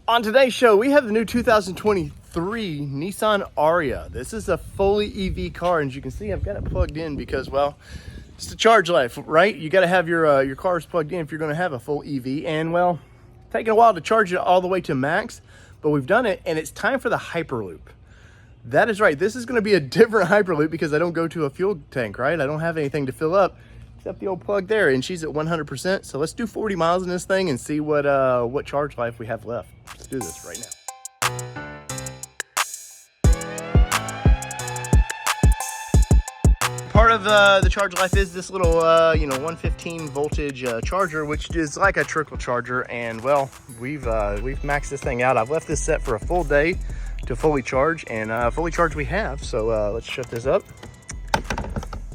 On today's show, we have the new 2023 Nissan Ariya. This is a fully EV car, and as you can see, I've got it plugged in because, well, it's the charge life, right? You got to have your cars plugged in if you're going to have a full EV, and well, taking a while to charge it all the way to max, but we've done it, and it's time for the Hyperloop. That is right. This is going to be a different Hyperloop because I don't go to a fuel tank, right? I don't have anything to fill up except the old plug there, and she's at 100%. So let's do 40 miles in this thing and see what charge life we have left. Let's do this right now. Part of the charge life is this little 115 voltage charger, which is like a trickle charger, and well, we've maxed this thing out. I've left this set for a full day to fully charge, and fully charged we have. So let's shut this up,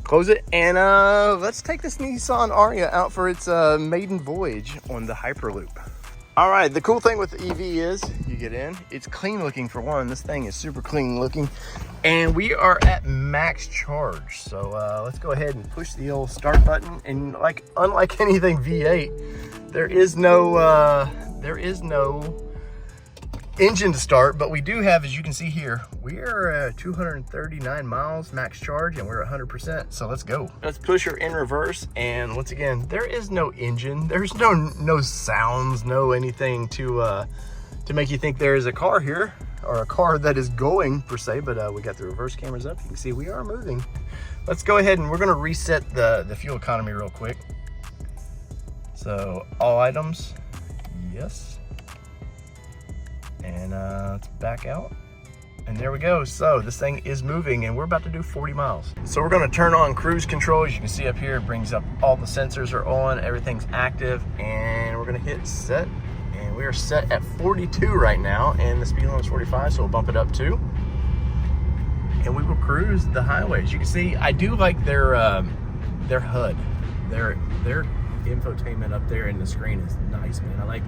close it, and let's take this Nissan Ariya out for its maiden voyage on the Hyperloop. All right, the cool thing with the EV is you get in, it's clean looking for one. This thing is super clean looking, and we are at max charge. So let's go ahead and push the old start button. And unlike anything V8, there is no engine to start, but we do have, as you can see here, we are at 239 miles max charge, and we're at 100%. So let's go. Let's push her in reverse, and once again, there is no engine, there's no sounds, no anything to make you think there is a car here, or a car that is going per se. But we got the reverse cameras up. You can see we are moving. Let's go ahead and we're going to reset the fuel economy real quick. So all items, yes. And let's back out, and there we go. So this thing is moving, and we're about to do 40 miles. So we're going to turn on cruise control. As you can see up here, it brings up all the sensors are on, everything's active, and we're going to hit set, and we are set at 42 right now, and the speed limit is 45, so we'll bump it up too, and we will cruise the highways. You can see I do like their HUD, their infotainment up there in the screen is nice, man. I like,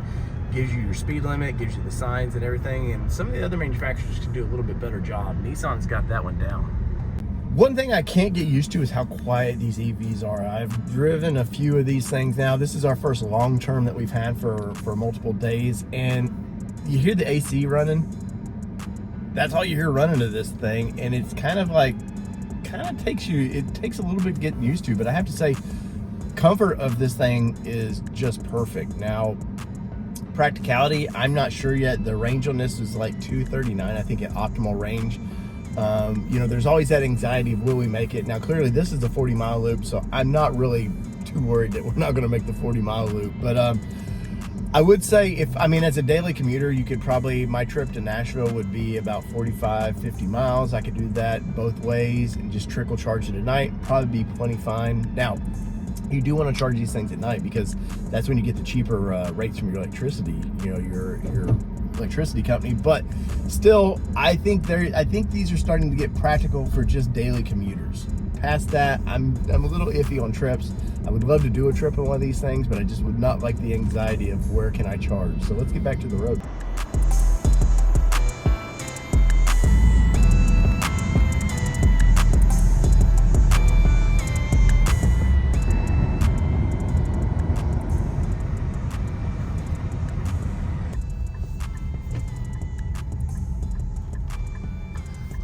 gives you your speed limit, gives you the signs and everything, and some of the other manufacturers can do a little bit better job. Nissan's got that one down. One thing I can't get used to is how quiet these EVs are. I've driven a few of these things now. This is our first long term that we've had for multiple days, and you hear the AC running. That's all you hear running to this thing, and it's kind of takes a little bit getting used to, but I have to say, comfort of this thing is just perfect. Now, practicality, I'm not sure yet. The range on this is like 239, I think, at optimal range. There's always that anxiety of will we make it. Now clearly this is a 40-mile loop, so I'm not really too worried that we're not going to make the 40-mile loop. But I would say, as a daily commuter, you could probably, my trip to Nashville would be about 45-50 miles. I could do that both ways and just trickle charge it at night, probably be plenty fine. Now, you do want to charge these things at night because that's when you get the cheaper rates from your electricity, your electricity company. But still, I think these are starting to get practical for just daily commuters. Past that, I'm a little iffy on trips. I would love to do a trip on one of these things, but I just would not like the anxiety of where can I charge. So let's get back to the road.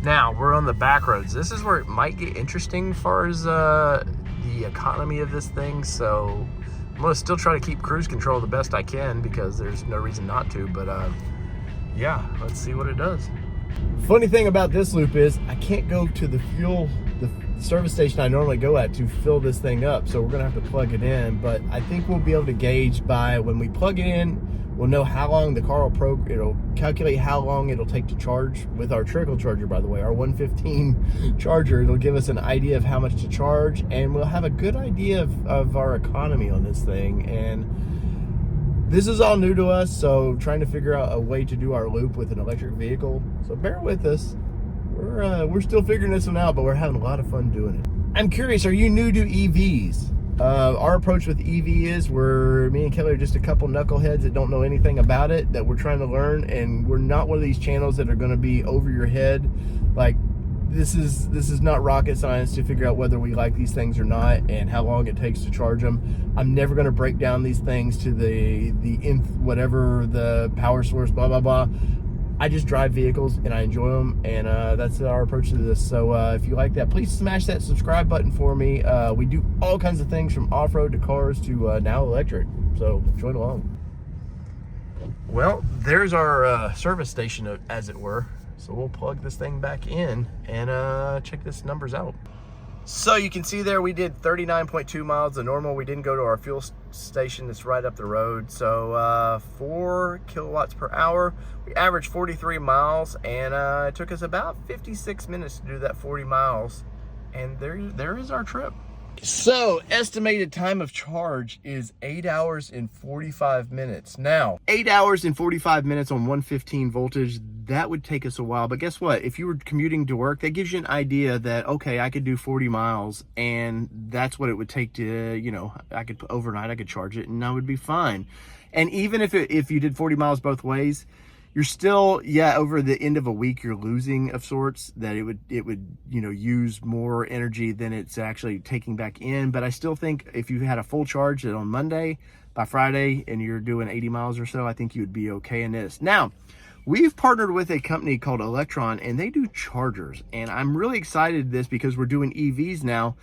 Now we're on the back roads. This is where it might get interesting as far as the economy of this thing. So I'm gonna still try to keep cruise control the best I can because there's no reason not to. But yeah, let's see what it does. Funny thing about this loop is I can't go to the service station I normally go at to fill this thing up. So we're gonna have to plug it in. But I think we'll be able to gauge by when we plug it in. We'll know how long the car it'll calculate how long it'll take to charge with our trickle charger, by the way, our 115 charger. It'll give us an idea of how much to charge, and we'll have a good idea of our economy on this thing. And this is all new to us, so trying to figure out a way to do our loop with an electric vehicle. So bear with us. We're still figuring this one out, but we're having a lot of fun doing it. I'm curious, are you new to EVs? Our approach with EV is me and Kelly are just a couple knuckleheads that don't know anything about it, that we're trying to learn, and we're not one of these channels that are going to be over your head, like this is not rocket science to figure out whether we like these things or not and how long it takes to charge them. I'm never going to break down these things to the whatever the power source, blah, blah, blah. I just drive vehicles and I enjoy them, and that's our approach to this. So if you like that, please smash that subscribe button for me. We do all kinds of things from off-road to cars to now electric. So join along. Well, there's our service station, as it were. So we'll plug this thing back in and check this numbers out. So you can see there we did 39.2 miles. The normal, we didn't go to our fuel station that's right up the road. So 4 kilowatts per hour. We averaged 43 miles, and it took us about 56 minutes to do that 40 miles. And there is our trip. So estimated time of charge is 8 hours and 45 minutes. Now, 8 hours and 45 minutes on 115 voltage, that would take us a while. But guess what? If you were commuting to work, that gives you an idea that, okay, I could do 40 miles, and that's what it would take to, you know, overnight I could charge it and I would be fine. And even if you did 40 miles both ways, you're still, yeah, over the end of a week, you're losing of sorts, that it would, you know, use more energy than it's actually taking back in. But I still think if you had a full charge on Monday, by Friday, and you're doing 80 miles or so, I think you would be okay in this. Now, we've partnered with a company called Lectron, and they do chargers. And I'm really excited this because we're doing EVs now.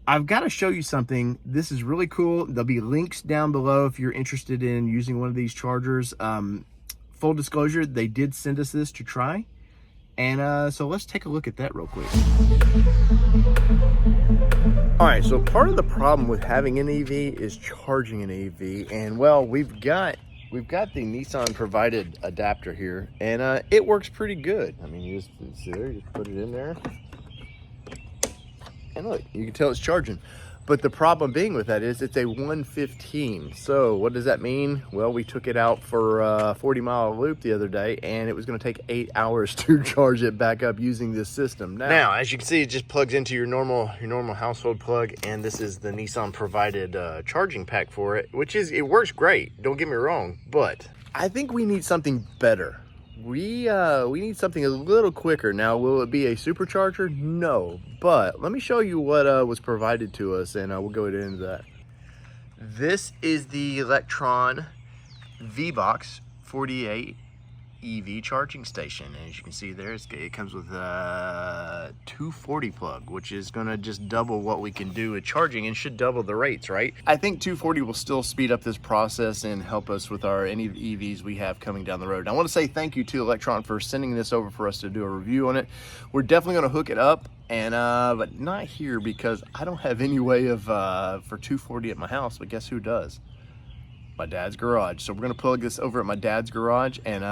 I've got to show you something. This is really cool. There'll be links down below if you're interested in using one of these chargers. Full disclosure, they did send us this to try. And so let's take a look at that real quick. All right, so part of the problem with having an EV is charging an EV. And well, we've got the Nissan provided adapter here, and it works pretty good. I mean, you just see there, you just put it in there. And look, you can tell it's charging. But the problem being with that is it's a 115. So what does that mean? Well, we took it out for a 40-mile loop the other day, and it was going to take 8 hours to charge it back up using this system. Now, as you can see, it just plugs into your normal household plug, and this is the Nissan provided charging pack for it, it works great. Don't get me wrong, but I think we need something better. We need something a little quicker. Now, will it be a supercharger? No, but let me show you what was provided to us, and we'll go into that. This is the Lectron V-Box 48 EV charging station, and as you can see there, it comes with a 240 plug, which is going to just double what we can do with charging and should double the rates, right? I think 240 will still speed up this process and help us with any EVs we have coming down the road. And I want to say thank you to Lectron for sending this over for us to do a review on it. We're definitely going to hook it up, and but not here because I don't have any way of for 240 at my house, but guess who does? My dad's garage. So we're going to plug this over at my dad's garage, and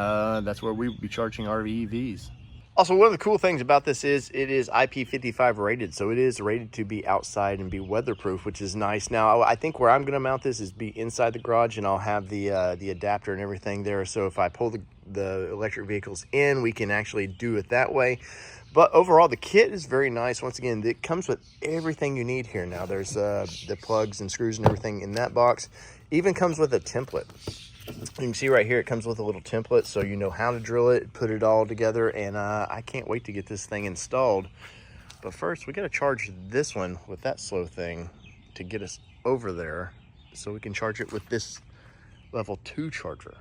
that's where we will be charging our EVs. Also, one of the cool things about this is it is IP55 rated, so it is rated to be outside and be weatherproof, which is nice. Now, I think where I'm going to mount this is be inside the garage, and I'll have the adapter and everything there, so if I pull the electric vehicles in, we can actually do it that way. But overall, the kit is very nice. Once again, it comes with everything you need here. Now, there's the plugs and screws and everything in that box. Even comes with a template. You can see right here, it comes with a little template, so you know how to drill it, put it all together, and I can't wait to get this thing installed. But first, we got to charge this one with that slow thing to get us over there, so we can charge it with this level 2 charger.